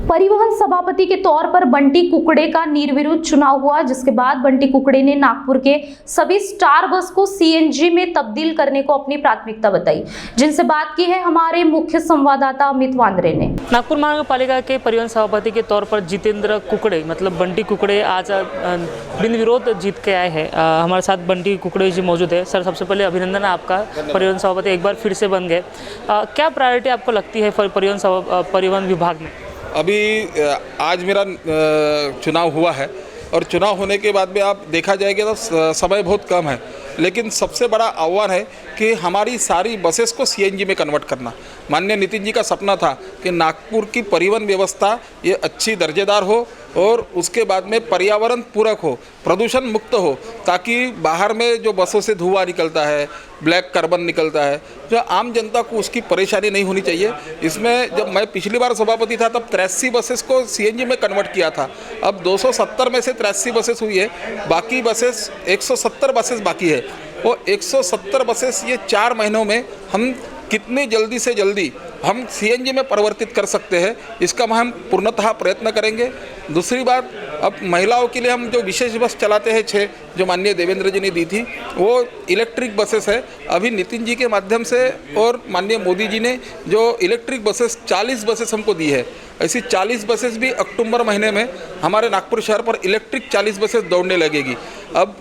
परिवहन सभापति के तौर पर बंटी कुकड़े का निर्विरोध चुनाव हुआ, जिसके बाद बंटी कुकड़े ने नागपुर के सभी स्टार बस को सीएनजी में तब्दील करने को अपनी प्राथमिकता बताई। जिनसे बात की है हमारे मुख्य संवाददाता अमित वांद्रे ने। नागपुर महानगरपालिका के परिवहन सभापति के तौर पर जितेंद्र कुकड़े मतलब बंटी कुकड़े आज बिन विरोध जीत के आए हैं। हमारे साथ बंटी कुकड़े जी मौजूद है। सर, सबसे पहले अभिनंदन आपका, परिवहन सभापति एक बार फिर से बन गए। क्या प्रायोरिटी आपको लगती है परिवहन विभाग में? अभी आज मेरा चुनाव हुआ है और चुनाव होने के बाद भी आप देखा जाएगा तो समय बहुत कम है, लेकिन सबसे बड़ा आह्वान है कि हमारी सारी बसेस को सीएनजी में कन्वर्ट करना। माननीय नितिन जी का सपना था कि नागपुर की परिवहन व्यवस्था ये अच्छी दर्जेदार हो और उसके बाद में पर्यावरण पूरक हो, प्रदूषण मुक्त हो, ताकि बाहर में जो बसों से धुआं निकलता है, ब्लैक कार्बन निकलता है, जो आम जनता को उसकी परेशानी नहीं होनी चाहिए। इसमें जब मैं पिछली बार सभापति था तब 83 बसेस को सीएनजी में कन्वर्ट किया था। अब 270 में से 83 बसेस हुई है, बाकी बसेस 170 बसेस बाकी है। वो 170 बसेस ये 4 महीनों में हम कितनी जल्दी से जल्दी हम सीएनजी में परिवर्तित कर सकते हैं, इसका हम पूर्णतः प्रयत्न करेंगे। दूसरी बात, अब महिलाओं के लिए हम जो विशेष बस चलाते हैं 6, जो माननीय देवेंद्र जी ने दी थी, वो इलेक्ट्रिक बसेस है। अभी नितिन जी के माध्यम से और माननीय मोदी जी ने जो इलेक्ट्रिक बसेस 40 बसेस हमको दी है, ऐसी 40 बसेस भी अक्टूबर महीने में हमारे नागपुर शहर पर इलेक्ट्रिक 40 बसेस दौड़ने लगेगी। अब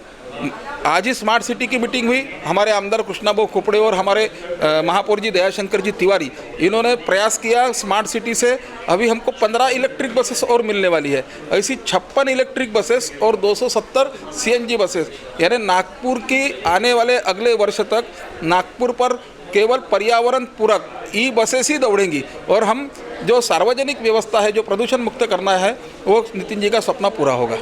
आज ही स्मार्ट सिटी की मीटिंग हुई, हमारे आमदार कृष्णाबो खोपड़े और हमारे महापौर जी दयाशंकर जी तिवारी, इन्होंने प्रयास किया स्मार्ट सिटी से अभी हमको 15 इलेक्ट्रिक बसेस और मिलने वाली है। ऐसी 56 इलेक्ट्रिक बसेस और 270 सीएनजी बसेस, यानी नागपुर की आने वाले अगले वर्ष तक नागपुर पर केवल पर्यावरण पूरक ई बसेस ही दौड़ेंगी और हम जो सार्वजनिक व्यवस्था है, जो प्रदूषण मुक्त करना है, वो नितिन जी का सपना पूरा होगा।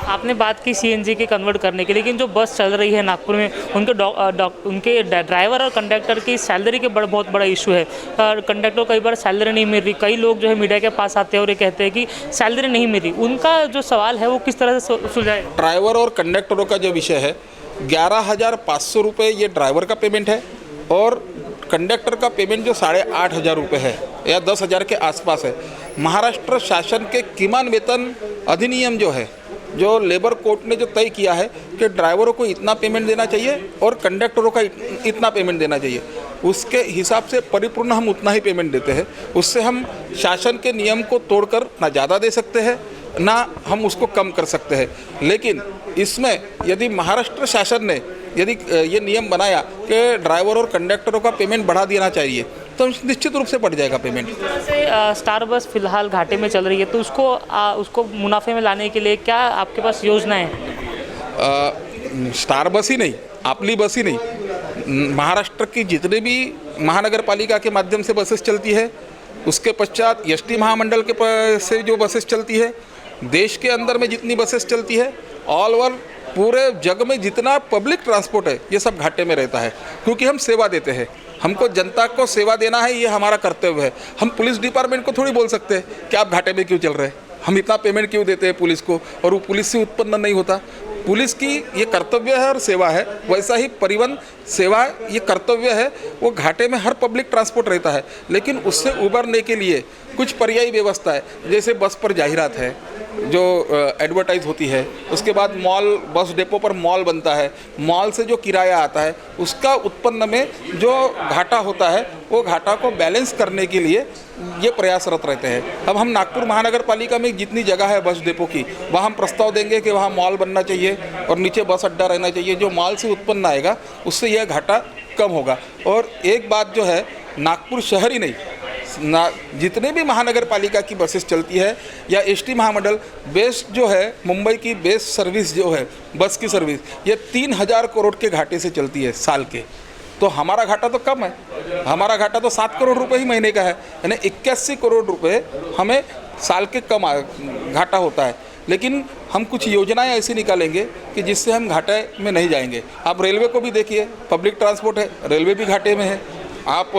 आपने बात की सीएनजी के कन्वर्ट करने की, लेकिन जो बस चल रही है नागपुर में, उनके ड्राइवर और कंडक्टर की सैलरी के बहुत बड़ा इशू है। कंडक्टर को कई बार सैलरी नहीं मिल रही। कई लोग जो है मीडिया के पास आते हैं और ये कहते हैं कि सैलरी नहीं मिल रही। उनका जो सवाल है वो किस तरह से सुलझाए? ड्राइवर और कंडक्टरों का जो विषय है, 11,500 रुपये ये ड्राइवर का पेमेंट है और कंडक्टर का पेमेंट जो 8,500 रुपये है या 10,000 के आसपास है। महाराष्ट्र शासन के किमान वेतन अधिनियम जो है, जो लेबर कोर्ट ने जो तय किया है कि ड्राइवरों को इतना पेमेंट देना चाहिए और कंडक्टरों का इतना पेमेंट देना चाहिए, उसके हिसाब से परिपूर्ण हम उतना ही पेमेंट देते हैं। उससे हम शासन के नियम को तोड़कर ना ज़्यादा दे सकते हैं ना हम उसको कम कर सकते हैं। लेकिन इसमें यदि महाराष्ट्र शासन ने यदि ये नियम बनाया कि ड्राइवर और कंडक्टरों का पेमेंट बढ़ा देना चाहिए, तो निश्चित रूप से बढ़ जाएगा पेमेंट। जैसे स्टार बस फिलहाल घाटे में चल रही है, तो उसको मुनाफे में लाने के लिए क्या आपके पास योजनाएं हैं? स्टार बस ही नहीं, आपली बस ही नहीं, महाराष्ट्र की जितने भी महानगर पालिका के माध्यम से बसेस चलती है, उसके पश्चात एसटी महामंडल के से जो बसेस चलती है, देश के अंदर में जितनी बसेस चलती है, ऑल ओवर पूरे जग में जितना पब्लिक ट्रांसपोर्ट है, ये सब घाटे में रहता है। क्योंकि हम सेवा देते हैं, हमको जनता को सेवा देना है, ये हमारा कर्तव्य है। हम पुलिस डिपार्टमेंट को थोड़ी बोल सकते हैं कि आप घाटे में क्यों चल रहे हैं, हम इतना पेमेंट क्यों देते हैं पुलिस को, और वो पुलिस से उत्पन्न नहीं होता। पुलिस की ये कर्तव्य है और सेवा है, वैसा ही परिवहन सेवा ये कर्तव्य है। वो घाटे में हर पब्लिक ट्रांसपोर्ट रहता है, लेकिन उससे उबरने के लिए कुछ पर्यायी व्यवस्था है। जैसे बस पर जाहिरात है जो एडवर्टाइज होती है, उसके बाद मॉल, बस डिपो पर मॉल बनता है, मॉल से जो किराया आता है उसका उत्पन्न में जो घाटा होता है, वो घाटा को बैलेंस करने के लिए ये प्रयासरत रहते हैं। अब हम नागपुर महानगर पालिका में जितनी जगह है बस डिपो की, वहाँ हम प्रस्ताव देंगे कि वहाँ मॉल बनना चाहिए और नीचे बस अड्डा रहना चाहिए। जो मॉल से उत्पन्न आएगा उससे यह घाटा कम होगा। और एक बात जो है, नागपुर शहर ही नहीं, जितने भी महानगर पालिका की बसेस चलती है या एसटी महामंडल, बेस्ट जो है मुंबई की बेस्ट सर्विस जो है बस की सर्विस, ये 3,000 करोड़ के घाटे से चलती है साल के। तो हमारा घाटा तो कम है, हमारा घाटा तो 7 करोड़ रुपए ही महीने का है, यानी 81 करोड़ रुपए हमें साल के कम घाटा होता है। लेकिन हम कुछ योजनाएं ऐसी निकालेंगे कि जिससे हम घाटे में नहीं जाएंगे। आप रेलवे को भी देखिए, पब्लिक ट्रांसपोर्ट है, रेलवे भी घाटे में है। आप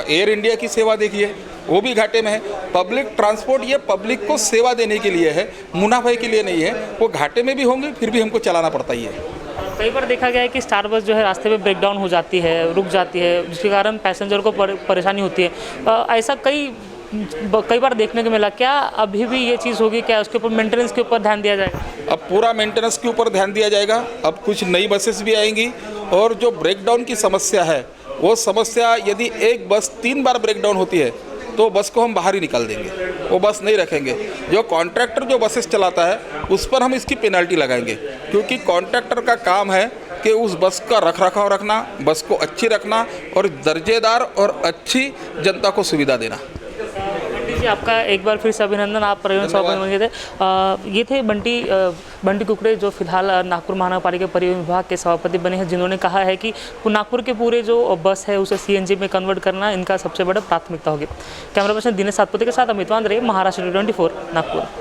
एयर इंडिया की सेवा देखिए, वो भी घाटे में है। पब्लिक ट्रांसपोर्ट ये पब्लिक को सेवा देने के लिए है, मुनाफे के लिए नहीं है। वो घाटे में भी होंगे, फिर भी हमको चलाना पड़ता ही है। कई बार देखा गया है कि स्टार बस जो है रास्ते में ब्रेक डाउन हो जाती है, रुक जाती है, जिसके कारण पैसेंजर को परेशानी होती है। ऐसा कई कई बार देखने को मिला, क्या अभी भी ये चीज़ होगी, क्या उसके ऊपर मेंटेनेंस के ऊपर ध्यान दिया जाएगा? अब पूरा मेंटेनेंस के ऊपर ध्यान दिया जाएगा। अब कुछ नई बसेस भी आएंगी और जो ब्रेकडाउन की समस्या है वो समस्या, यदि एक बस 3 बार ब्रेकडाउन होती है तो बस को हम बाहर ही निकाल देंगे, वो बस नहीं रखेंगे। जो कॉन्ट्रैक्टर जो बसेस चलाता है उस पर हम इसकी पेनल्टी लगाएंगे, क्योंकि कॉन्ट्रैक्टर का काम है कि उस बस का रखरखाव रखना, बस को अच्छी रखना और दर्जेदार और अच्छी जनता को सुविधा देना। जी, आपका एक बार फिर से अभिनंदन, आप परिवहन सभापति बन गए थे। ये थे बंटी कुकड़े, जो फिलहाल नागपुर महानगरपालिका परिवहन विभाग के सभापति बने हैं, जिन्होंने कहा है कि नागपुर के पूरे जो बस है उसे सीएनजी में कन्वर्ट करना इनका सबसे बड़ा प्राथमिकता होगी। कैमरा पर्सन दिनेश सातपुते के साथ अमित वांद्रे, महाराष्ट्र 24 नागपुर।